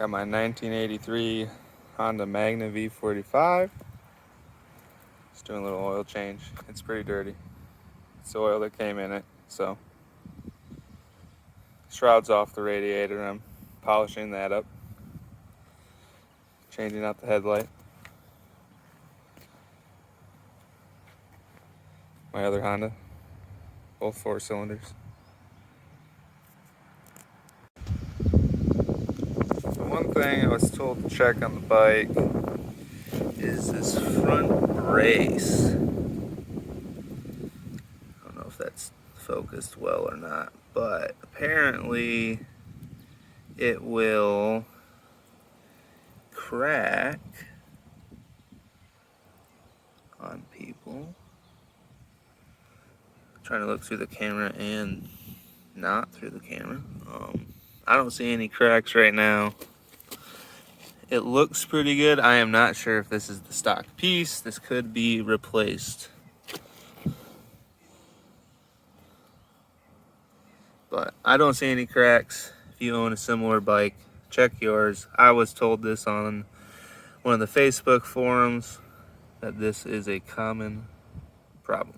Got my 1983 Honda Magna V45. Just doing a little oil change. It's pretty dirty. It's the oil that came in it, so. Shroud's off the radiator. I'm polishing that up. Changing out the headlight. My other Honda. Both 4 cylinders. One thing I was told to check on the bike is this front brace. I don't know if that's focused well or not, but apparently it will crack on people. I'm trying to look through the camera and not through the camera. I don't see any cracks right now. It looks pretty good. I am not sure if this is the stock piece. This could be replaced. But I don't see any cracks. If you own a similar bike, check yours. I was told this on one of the Facebook forums that this is a common problem.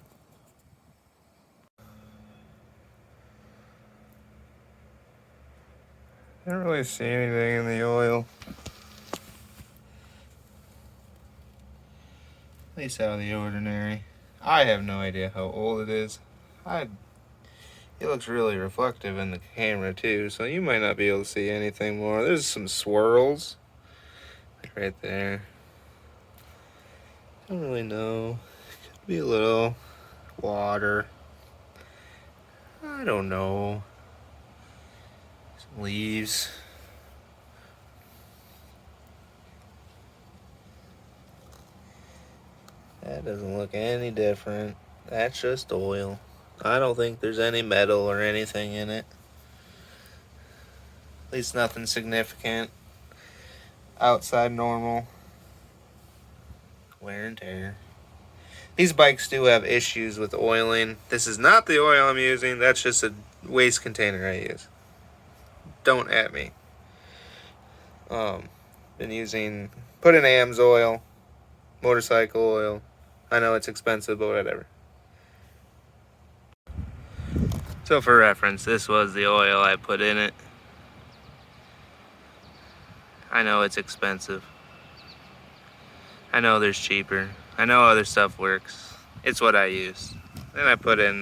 I don't really see anything in the oil. At least out of the ordinary. I have no idea how old it is. It looks really reflective in the camera too, so you might not be able to see anything more. There's some swirls right there. Don't really know. Could be a little water. I don't know. Some leaves. That doesn't look any different. That's just oil. I don't think there's any metal or anything in it. At least nothing significant. Outside normal. Wear and tear. These bikes do have issues with oiling. This is not the oil I'm using. That's just a waste container I use. Don't at me. Been using, put in AMS oil, motorcycle oil. I know it's expensive, but whatever. So for reference, this was the oil I put in it. I know it's expensive. I know there's cheaper. I know other stuff works. It's what I use. Then I put in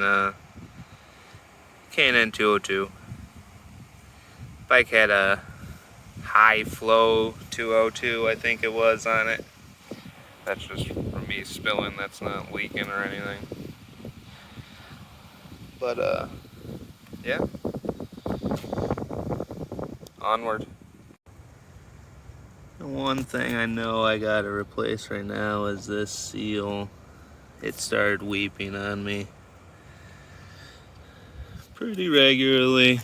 K&N 202. Bike had a high flow 202, I think it was, on it. That's just from me spilling. That's not leaking or anything. But yeah. Onward. The one thing I know I gotta replace right now is this seal. It started weeping on me pretty regularly.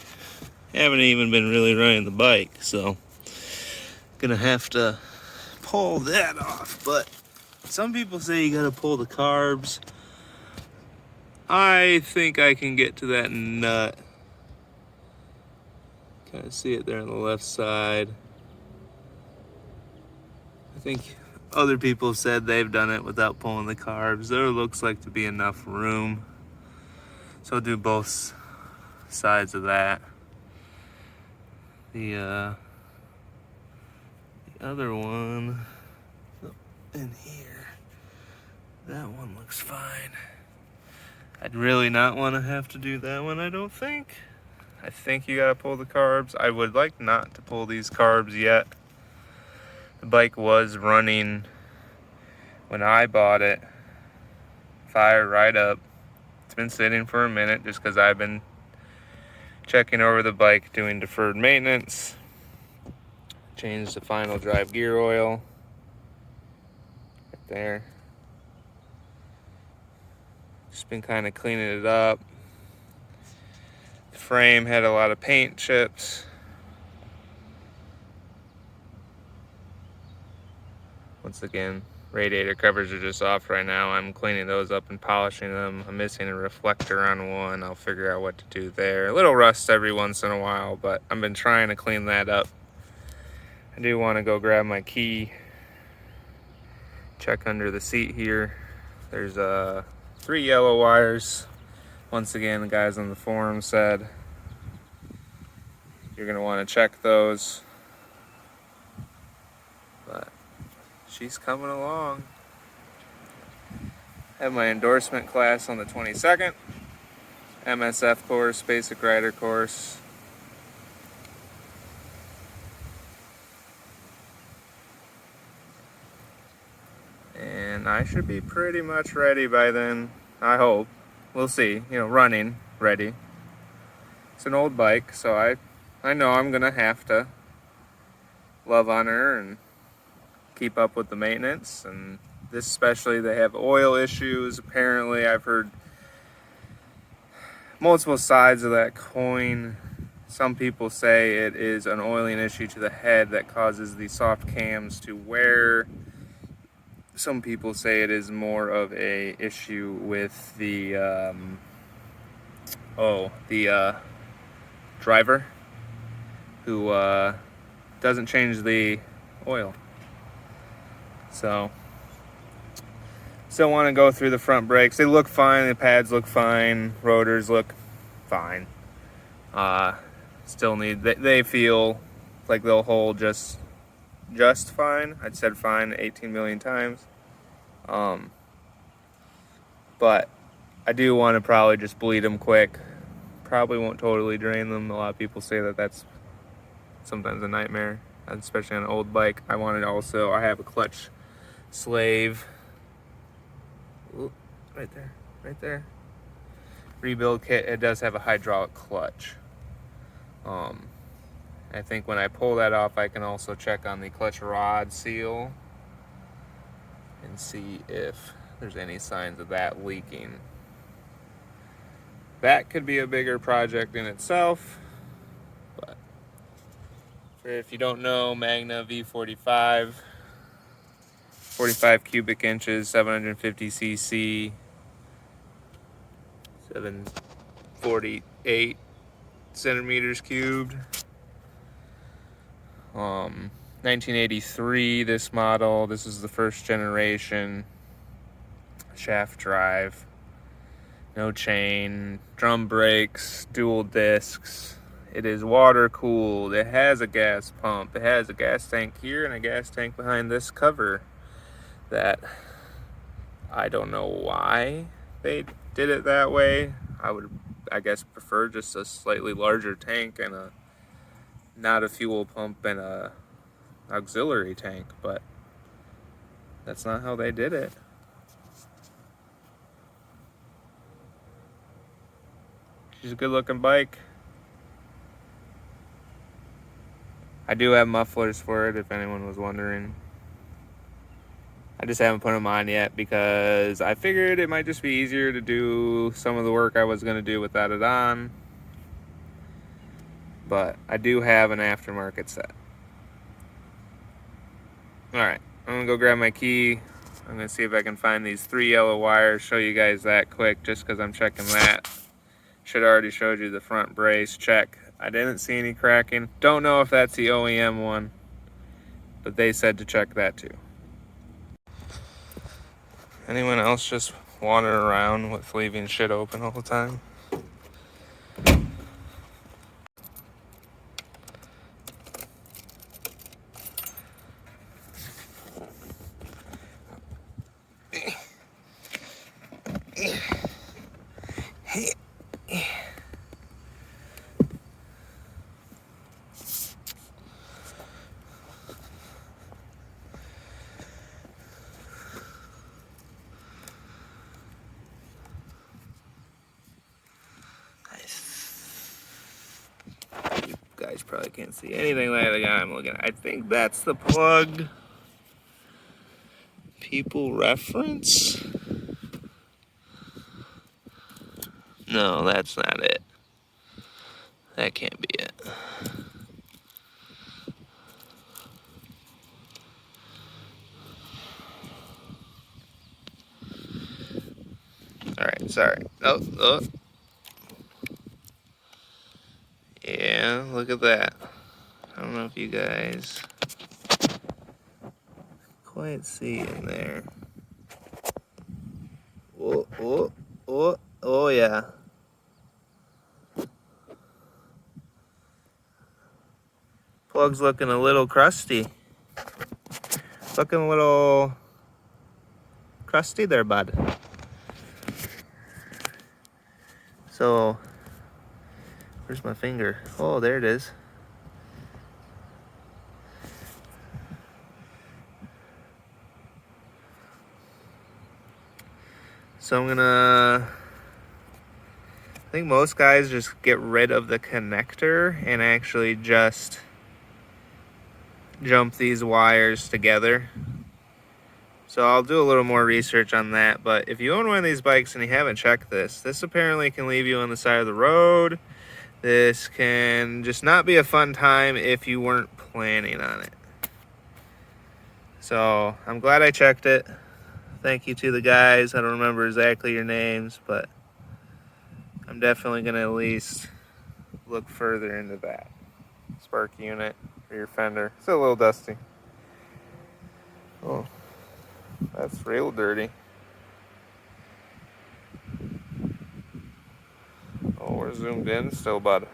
Haven't even been really running the bike, so gonna have to pull that off. But some people say you gotta pull the carbs. I think I can get to that nut. Kind of see it there on the left side. I think other people have said they've done it without pulling the carbs. There looks like to be enough room. So I'll do both sides of that. The other one in here, that one looks fine. I'd really not want to have to do that one, I don't think. I think you gotta pull the carbs. I would like not to pull these carbs yet. The bike was running when I bought it. Fired right up. It's been sitting for a minute just because I've been checking over the bike, doing deferred maintenance. Changed the final drive gear oil. Right there. Just been kind of cleaning it up. The frame had a lot of paint chips. Once again, radiator covers are just off right now. I'm cleaning those up and polishing them. I'm missing a reflector on one. I'll figure out what to do there. A little rust every once in a while, but I've been trying to clean that up I do want to go grab my key, check under the seat here. There's 3 yellow wires. Once again, the guys on the forum said you're going to want to check those. But she's coming along. I have my endorsement class on the 22nd. MSF course, basic rider course. And I should be pretty much ready by then, I hope. We'll see, you know, running ready. It's an old bike, so I know I'm gonna have to love on her and keep up with the maintenance. And this especially, they have oil issues. Apparently, I've heard multiple sides of that coin. Some people say it is an oiling issue to the head that causes the soft cams to wear. Some people say it is more of a issue with the driver who doesn't change the oil. So still want to go through the front brakes. They look fine, the pads look fine, rotors look fine. Still need, they feel like they'll hold just fine. I'd said fine 18 million times. But I do want to probably just bleed them quick. Probably won't totally drain them. A lot of people say that that's sometimes a nightmare, especially on an old bike. I have a clutch slave. Ooh, right there. Rebuild kit, it does have a hydraulic clutch. I think when I pull that off, I can also check on the clutch rod seal and see if there's any signs of that leaking. That could be a bigger project in itself, but if you don't know, Magna V45, 45 cubic inches, 750 cc, 748 centimeters cubed. 1983, this model. This is the first generation. Shaft drive, no chain, drum brakes, dual discs. It is water cooled. It has a gas pump. It has a gas tank here and a gas tank behind this cover that I don't know why they did it that way. I would, I guess, prefer just a slightly larger tank and not a fuel pump and a auxiliary tank, but that's not how they did it. She's a good looking bike. I do have mufflers for it, if anyone was wondering. I just haven't put them on yet because I figured it might just be easier to do some of the work I was going to do without it on. But I do have an aftermarket set. Alright, I'm going to go grab my key. I'm going to see if I can find these 3 yellow wires, show you guys that quick just because I'm checking that. Should already showed you the front brace check. I didn't see any cracking. Don't know if that's the OEM one, but they said to check that too. Anyone else just wander around with leaving shit open all the time? Guys probably can't see anything like the guy I'm looking at. I think that's the plug. People reference? No, that's not it. That can't be it. Alright, sorry. Oh. Yeah, look at that. I don't know if you guys quite see in there. Oh yeah. Plug's looking a little crusty. Looking a little crusty there, bud. So, where's my finger? Oh, there it is. So I'm gonna, I think most guys just get rid of the connector and actually just jump these wires together. So I'll do a little more research on that, but if you own one of these bikes and you haven't checked this apparently can leave you on the side of the road. This can just not be a fun time if you weren't planning on it. So I'm glad I checked it. Thank you to the guys. I don't remember exactly your names, but I'm definitely gonna at least look further into that. Spark unit for your fender. It's a little dusty. Oh, that's real dirty. Oh, we're zoomed in still, bud.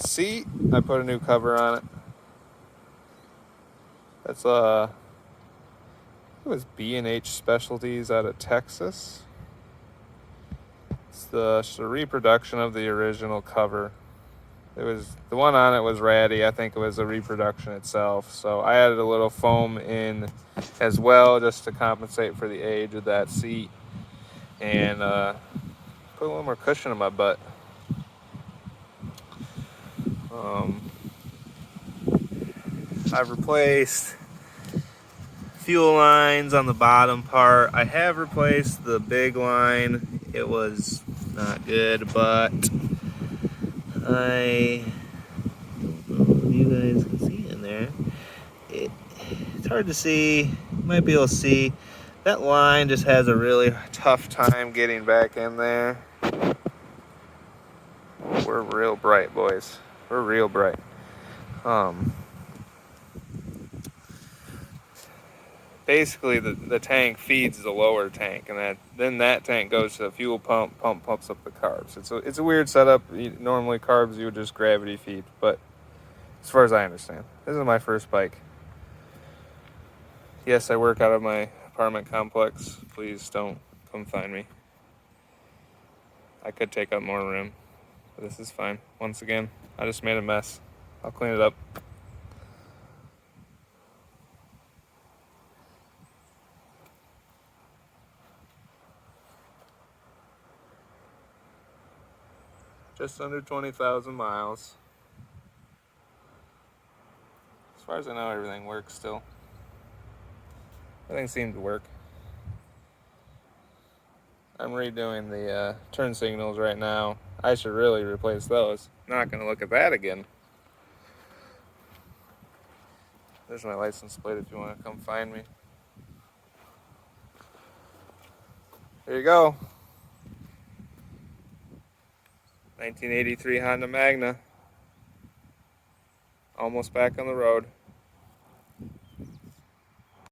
Seat, I put a new cover on it. That's it was B&H Specialties out of Texas. It's the reproduction of the original cover. It was, the one on it was ratty. I think it was a reproduction itself. So I added a little foam in as well just to compensate for the age of that seat. And put a little more cushion in my butt. I've replaced fuel lines on the bottom part. I have replaced the big line. It was not good, but I don't know if you guys can see in there. It's hard to see. You might be able to see. That line just has a really tough time getting back in there. We're real bright, boys. We're real bright. Basically the tank feeds the lower tank, and then that tank goes to the fuel pump pumps up the carbs. It's a weird setup. Normally carbs you would just gravity feed, but as far as I understand, this is my first bike. Yes, I work out of my apartment complex. Please don't come find me. I could take up more room, but this is fine. Once again, I just made a mess. I'll clean it up. Just under 20,000 miles. As far as I know, everything works still. Everything seemed to work. I'm redoing the turn signals right now. I should really replace those. Not gonna look at that again. There's my license plate if you want to come find me. There you go. 1983 Honda Magna. Almost back on the road.